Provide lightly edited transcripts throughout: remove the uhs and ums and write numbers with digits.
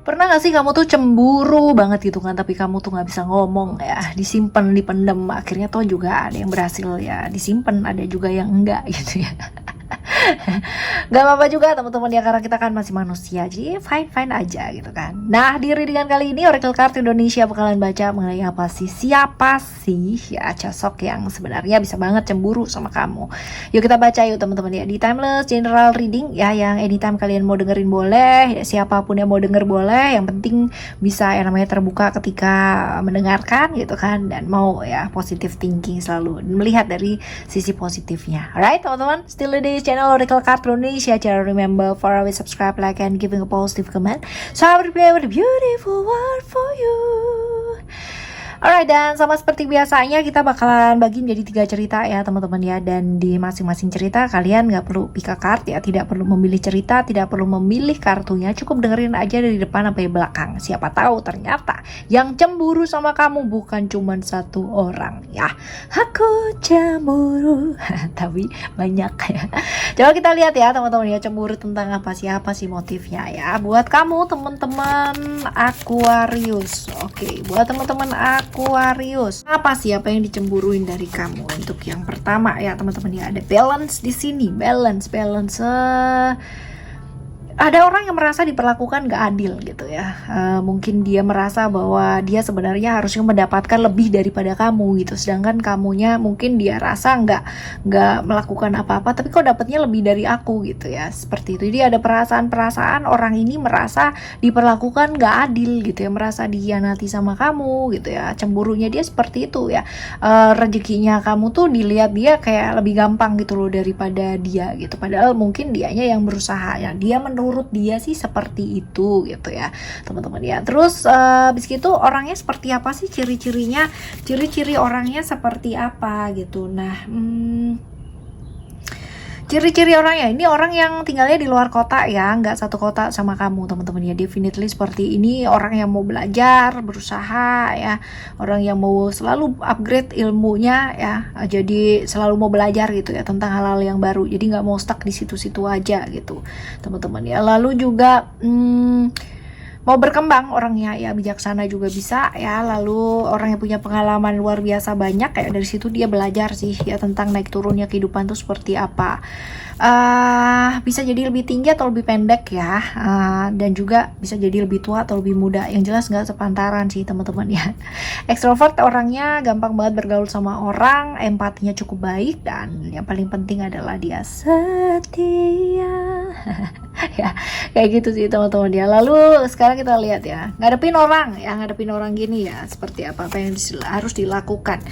Pernah gak sih kamu tuh cemburu banget gitu kan, tapi kamu tuh gak bisa ngomong ya, disimpan, dipendem, akhirnya tuh juga ada yang berhasil ya disimpan, ada juga yang enggak gitu ya. Gak apa-apa juga teman-teman ya, karena kita kan masih manusia, jadi fine aja gitu kan. Nah, di readingan kali ini Oracle Card Indonesia bakalan baca mengenai siapa sih ya sosok yang sebenarnya bisa banget cemburu sama kamu. Yuk kita baca yuk teman-teman ya, di timeless general reading ya, yang anytime kalian mau dengerin boleh ya, siapapun yang mau denger boleh, yang penting bisa yang namanya terbuka ketika mendengarkan gitu kan, dan mau ya positive thinking, selalu melihat dari sisi positifnya. Alright teman-teman, still di channel Oracle Card Indonesia. Jangan remember for always subscribe, like, and giving a positive comment. So I will prepare with a beautiful word for you. Alright, dan sama seperti biasanya kita bakalan bagi menjadi 3 cerita ya teman-teman ya. Dan di masing-masing cerita kalian gak perlu pick a card ya, tidak perlu memilih cerita, tidak perlu memilih kartunya, cukup dengerin aja dari depan sampai belakang. Siapa tahu ternyata yang cemburu sama kamu bukan cuma satu orang ya. Aku cemburu tapi banyak ya. Coba kita lihat ya teman-teman ya, cemburu tentang apa, siapa sih motifnya ya. Buat kamu teman-teman Aquarius. Oke, buat teman-teman Aquarius, apa sih apa yang dicemburuin dari kamu? Untuk yang pertama ya teman-teman ya, ada balance di sini, balance. Ada orang yang merasa diperlakukan gak adil gitu ya. Mungkin dia merasa bahwa dia sebenarnya harusnya mendapatkan lebih daripada kamu gitu, sedangkan kamunya mungkin dia rasa nggak melakukan apa-apa, tapi kok dapatnya lebih dari aku gitu ya, seperti itu. Jadi ada perasaan orang ini merasa diperlakukan gak adil gitu ya, merasa dihianati sama kamu gitu ya. Cemburunya dia seperti itu ya. Rezekinya kamu tuh dilihat dia kayak lebih gampang gitu loh daripada dia gitu, padahal mungkin dianya yang berusaha ya. Dia menurut dia sih seperti itu gitu ya teman-teman ya. Terus habis gitu orangnya seperti apa sih ciri-cirinya, ciri-ciri orangnya seperti apa gitu. Nah, ciri-ciri orangnya ini orang yang tinggalnya di luar kota ya, nggak satu kota sama kamu teman-teman ya. Definitely seperti ini, orang yang mau belajar, berusaha ya, orang yang mau selalu upgrade ilmunya ya, jadi selalu mau belajar gitu ya tentang hal-hal yang baru, jadi nggak mau stuck di situ-situ aja gitu teman-teman ya. Lalu juga mau berkembang orangnya ya, bijaksana juga bisa ya. Lalu orang yang punya pengalaman luar biasa banyak, kayak dari situ dia belajar sih ya tentang naik turunnya kehidupan tuh seperti apa. Bisa jadi lebih tinggi atau lebih pendek ya, dan juga bisa jadi lebih tua atau lebih muda, yang jelas nggak sepantaran sih teman-teman ya. Extrovert orangnya, gampang banget bergaul sama orang, empatinya cukup baik, dan yang paling penting adalah dia setia. Ya kayak gitu sih teman-teman ya. Lalu sekarang kita lihat ya, ngadepin orang gini ya, seperti apa yang harus dilakukan,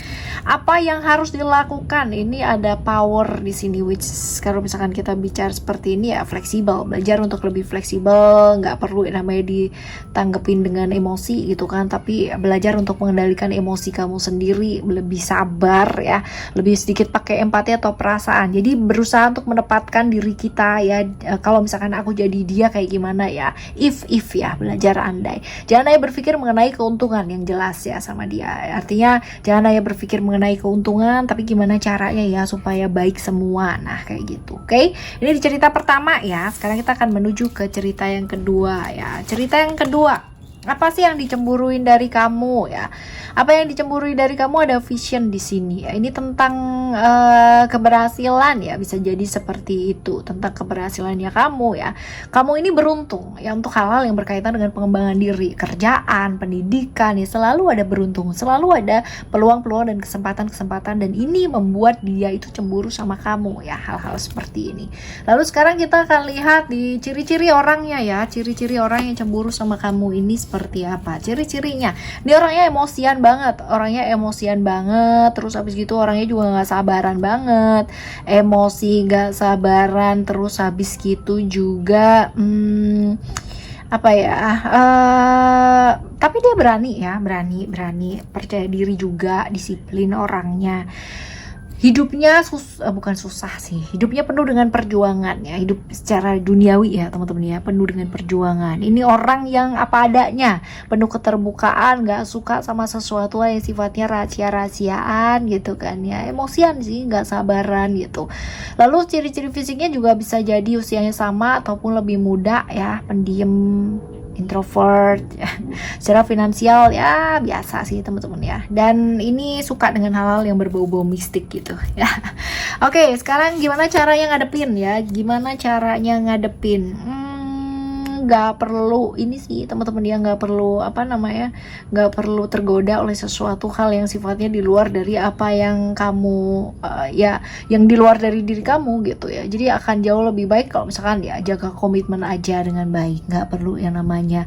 apa yang harus dilakukan. Ini ada power di sini, which kalau misalkan kita bicara seperti ini ya, fleksibel, belajar untuk lebih fleksibel, nggak perlu namanya ditanggepin dengan emosi gitu kan, tapi belajar untuk mengendalikan emosi kamu sendiri, lebih sabar ya, lebih sedikit pakai empati atau perasaan. Jadi berusaha untuk menempatkan diri kita ya, kalau misalkan aku jadi dia kayak gimana ya, if ya, belajar andai. Jangan hanya berpikir mengenai keuntungan yang jelas ya sama dia, artinya jangan hanya berpikir mengenai keuntungan, tapi gimana caranya ya supaya baik semua. Nah kayak gitu. Oke, ini di cerita pertama ya. Sekarang kita akan menuju ke cerita yang kedua ya. Cerita yang kedua, apa sih yang dicemburuin dari kamu ya? Apa yang dicemburui dari kamu? Ada vision di sini ya. Ini tentang keberhasilan ya, bisa jadi seperti itu, tentang keberhasilannya kamu ya. Kamu ini beruntung ya untuk hal-hal yang berkaitan dengan pengembangan diri, kerjaan, pendidikan ya, selalu ada beruntung, selalu ada peluang-peluang dan kesempatan-kesempatan, dan ini membuat dia itu cemburu sama kamu ya, hal-hal seperti ini. Lalu sekarang kita akan lihat di ciri-ciri orangnya ya, ciri-ciri orang yang cemburu sama kamu ini seperti apa ciri-cirinya. Dia orangnya emosian banget, terus habis gitu orangnya juga nggak sabaran banget, emosi, nggak sabaran, terus habis gitu juga apa ya, tapi dia berani ya, berani, percaya diri juga, disiplin orangnya. Hidupnya bukan susah sih, hidupnya penuh dengan perjuangan ya, hidup secara duniawi ya teman-teman ya, penuh dengan perjuangan. Ini orang yang apa adanya, penuh keterbukaan, gak suka sama sesuatu yang sifatnya rahasia-rahasiaan gitu kan ya, emosian sih, gak sabaran gitu. Lalu ciri-ciri fisiknya juga bisa jadi usianya sama ataupun lebih muda ya, pendiam introvert ya. Secara finansial ya biasa sih teman-teman ya, dan ini suka dengan hal-hal yang berbau-bau mistik gitu ya. Oke, sekarang gimana caranya ngadepin ya, gimana caranya ngadepin? Nggak perlu ini sih teman-teman ya, nggak perlu nggak perlu tergoda oleh sesuatu hal yang sifatnya di luar dari apa yang kamu yang di luar dari diri kamu gitu ya. Jadi akan jauh lebih baik kalau misalkan ya jaga komitmen aja dengan baik, nggak perlu yang namanya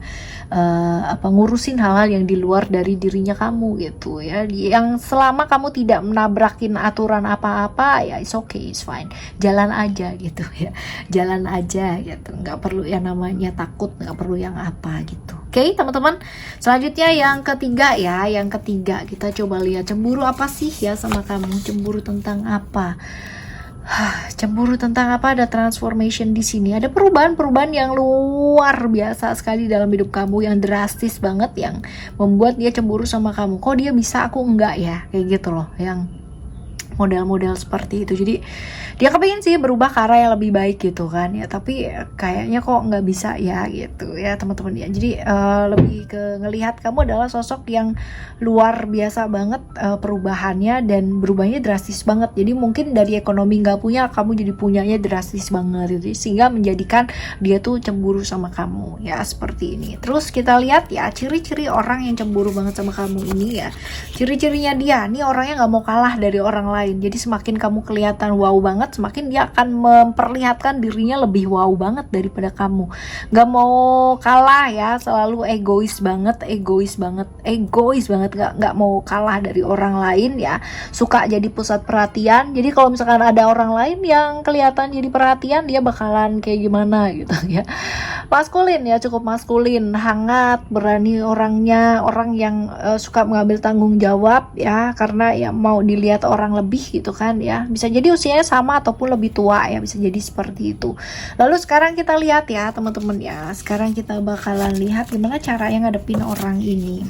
ngurusin hal-hal yang di luar dari dirinya kamu gitu ya. Yang selama kamu tidak menabrakin aturan apa-apa ya it's okay, it's fine, jalan aja gitu ya, jalan aja gitu, nggak perlu yang namanya takut, nggak perlu yang apa gitu. Oke teman-teman, selanjutnya yang ketiga ya, yang ketiga kita coba lihat cemburu apa sih ya sama kamu, cemburu tentang apa? Cemburu tentang apa? Ada transformation di sini, ada perubahan-perubahan yang luar biasa sekali dalam hidup kamu, yang drastis banget, yang membuat dia cemburu sama kamu. Kok dia bisa, aku enggak ya, kayak gitu loh, yang model-model seperti itu. Jadi dia kepingin sih berubah ke arah yang lebih baik gitu kan ya, tapi kayaknya kok nggak bisa ya gitu ya teman-teman ya. Jadi lebih ke ngelihat kamu adalah sosok yang luar biasa banget perubahannya, dan berubahnya drastis banget. Jadi mungkin dari ekonomi nggak punya, kamu jadi punyanya drastis banget gitu, sehingga menjadikan dia tuh cemburu sama kamu ya, seperti ini. Terus kita lihat ya ciri-ciri orang yang cemburu banget sama kamu ini ya, ciri-cirinya dia nih orangnya nggak mau kalah dari orang lain. Jadi semakin kamu kelihatan wow banget, semakin dia akan memperlihatkan dirinya lebih wow banget daripada kamu. Gak mau kalah ya, selalu egois banget, gak mau kalah dari orang lain ya. Suka jadi pusat perhatian. Jadi kalau misalkan ada orang lain yang kelihatan jadi perhatian, dia bakalan kayak gimana gitu ya. Maskulin ya, cukup maskulin, hangat, berani orangnya, orang yang suka mengambil tanggung jawab ya, karena ya mau dilihat orang lebih gitu kan ya. Bisa jadi usianya sama ataupun lebih tua ya, bisa jadi seperti itu. Lalu sekarang kita lihat ya teman-teman ya, sekarang kita bakalan lihat gimana caranya ngadepin orang ini.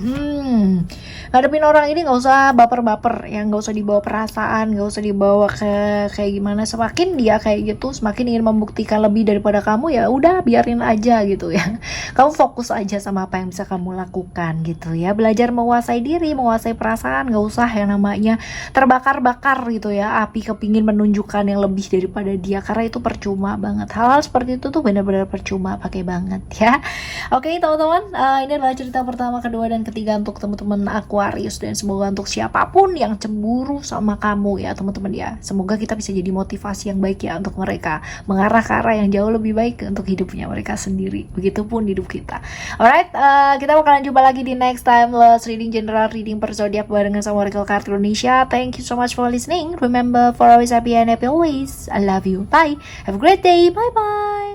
Ngadepin orang ini nggak usah baper-baper ya, nggak usah dibawa perasaan, nggak usah dibawa ke kayak gimana. Semakin dia kayak gitu, semakin ingin membuktikan lebih daripada kamu, ya udah biarin aja gitu ya. Kamu fokus aja sama apa yang bisa kamu lakukan gitu ya. Belajar menguasai diri, menguasai perasaan, nggak usah yang namanya terbakar-bakar gitu ya, api kepingin menunjukkan yang lebih daripada dia, karena itu percuma banget. Hal-hal seperti itu tuh benar-benar percuma pakai banget ya. Oke teman-teman, ini adalah cerita pertama, kedua, dan ketiga untuk teman-teman Aquarius, dan semoga untuk siapapun yang cemburu sama kamu ya teman-teman ya, semoga kita bisa jadi motivasi yang baik ya untuk mereka, mengarah ke arah yang jauh lebih baik untuk hidupnya mereka sendiri, begitupun hidup kita. Alright, kita bakalan jumpa lagi di next time Lost Reading, General Reading per zodiak barengan sama Oracle Card Indonesia. Thank you so much for listening. Remember, for always happy and happy always. I love you. Bye. Have a great day. Bye bye.